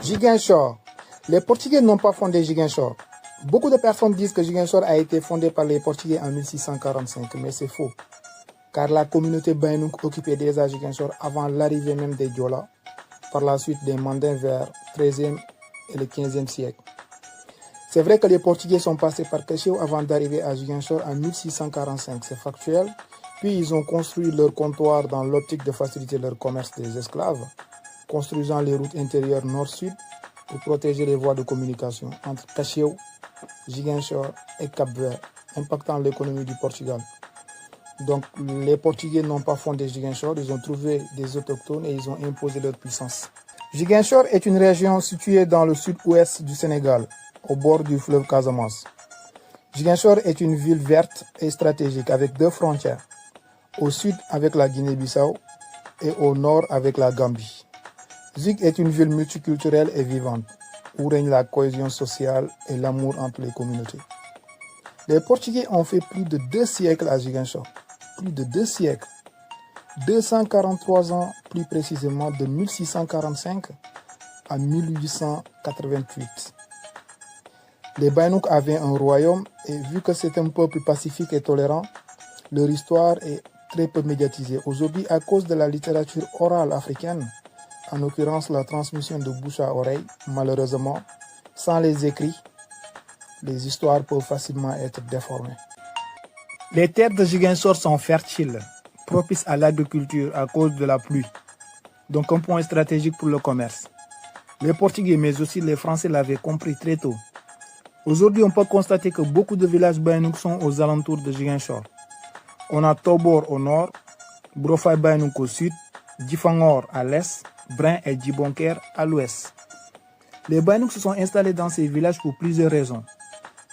Ziguinchor. Les Portugais n'ont pas fondé Ziguinchor. Beaucoup de personnes disent que Ziguinchor a été fondé par les Portugais en 1645, mais c'est faux. Car la communauté Baïnouk occupait déjà Ziguinchor avant l'arrivée même des Diola, par la suite des Mandins vers le XIIIe et le XVe siècle. C'est vrai que les Portugais sont passés par Cacheu avant d'arriver à Ziguinchor en 1645, c'est factuel. Puis ils ont construit leur comptoir dans l'optique de faciliter leur commerce des esclaves, construisant les routes intérieures nord-sud pour protéger les voies de communication entre Cacheu, Ziguinchor et Cap-Vert, impactant l'économie du Portugal. Donc les Portugais n'ont pas fondé Ziguinchor, ils ont trouvé des autochtones et ils ont imposé leur puissance. Ziguinchor est une région située dans le sud-ouest du Sénégal, au bord du fleuve Casamance. Ziguinchor est une ville verte et stratégique avec deux frontières, au sud avec la Guinée-Bissau et au nord avec la Gambie. Zig est une ville multiculturelle et vivante, où règne la cohésion sociale et l'amour entre les communautés. Les Portugais ont fait plus de 2 siècles à Ziguinchor. Plus de 2 siècles. 243 ans plus précisément, de 1645 à 1888. Les Baïnouk avaient un royaume et vu que c'est un peuple pacifique et tolérant, leur histoire est très peu médiatisée. Aujourd'hui, à cause de la littérature orale africaine, en l'occurrence la transmission de bouche à oreille, malheureusement, sans les écrits, les histoires peuvent facilement être déformées. Les terres de Ziguinchor sont fertiles, propices à l'agriculture à cause de la pluie, donc un point stratégique pour le commerce. Les Portugais, mais aussi les Français l'avaient compris très tôt. Aujourd'hui, on peut constater que beaucoup de villages Baïnouk sont aux alentours de Ziguinchor. On a Tobor au nord, Brofay Baïnouk au sud, Djifangor à l'est, Brin et Djibonker à l'ouest. Les Baïnouk se sont installés dans ces villages pour plusieurs raisons,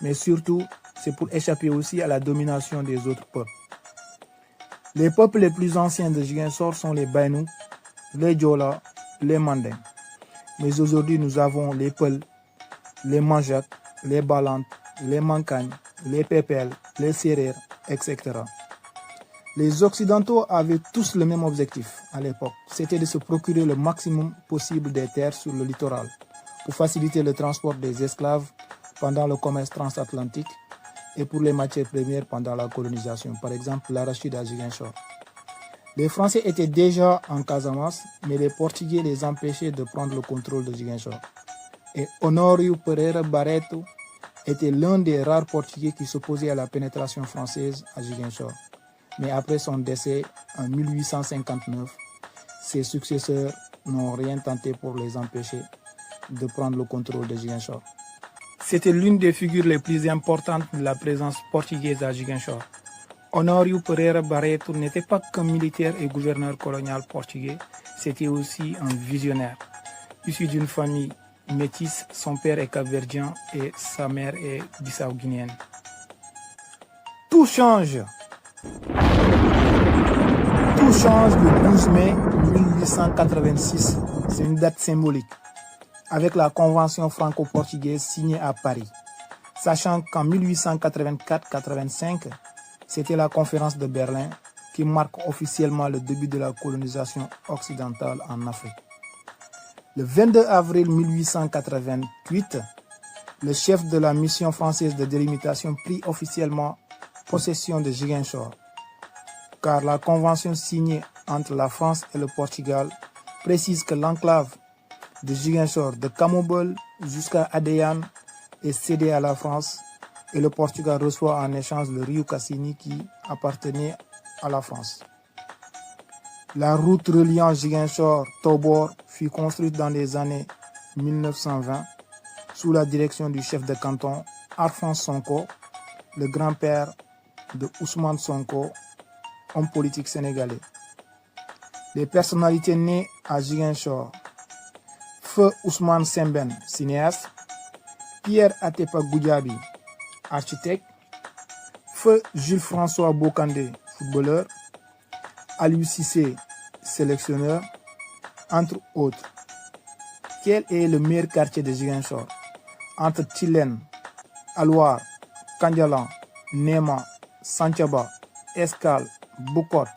mais surtout, c'est pour échapper aussi à la domination des autres peuples. Les peuples les plus anciens de Ziguinchor sont les Baïnouk, les Diola, les Mandins. Mais aujourd'hui, nous avons les Peuls, les Manjak, les Balantes, les Mancagnes, les Pépels, les Sérères, etc. Les Occidentaux avaient tous le même objectif à l'époque, c'était de se procurer le maximum possible des terres sur le littoral pour faciliter le transport des esclaves pendant le commerce transatlantique et pour les matières premières pendant la colonisation, par exemple l'arachide à Ziguinchor. Les Français étaient déjà en Casamance, mais les Portugais les empêchaient de prendre le contrôle de Ziguinchor. Et Honorio Pereira Barreto était l'un des rares Portugais qui s'opposait à la pénétration française à Ziguinchor. Mais après son décès en 1859, ses successeurs n'ont rien tenté pour les empêcher de prendre le contrôle de Ziguinchor. C'était l'une des figures les plus importantes de la présence portugaise à Ziguinchor. Honorio Pereira Barreto n'était pas qu'un militaire et gouverneur colonial portugais, c'était aussi un visionnaire. Issu d'une famille métisse, son père est capverdien et sa mère est bissau-guinéenne. Tout change. Tout change le 12 mai 1886. C'est une date symbolique, avec la convention franco-portugaise signée à Paris. Sachant qu'en 1884-85, c'était la conférence de Berlin qui marque officiellement le début de la colonisation occidentale en Afrique. Le 22 avril 1888, le chef de la mission française de délimitation prit officiellement possession de Ziguinchor, car la convention signée entre la France et le Portugal précise que l'enclave de Ziguinchor de Camobol jusqu'à Adéane est cédée à la France et le Portugal reçoit en échange le Rio Cassini qui appartenait à la France. La route reliant Ziguinchor-Tobor fut construite dans les années 1920 sous la direction du chef de canton Alphonse Sonko, le grand-père de Ousmane Sonko, homme politique sénégalais. Les personnalités nées à Ziguinchor: Feu Ousmane Sembène, cinéaste; Pierre Atepa Goudiaby, architecte; Feu Jules-François Bocandé, footballeur; Aliou Cissé, sélectionneur, entre autres. Quel est le meilleur quartier de Ziguinchor? Entre Tilène, Alouar, Kandialan, Néma, Santhiaba, Escale, Bukot,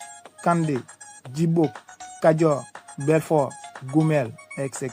Kandé, Djibok, Kadior, Belfort, Goumel, etc.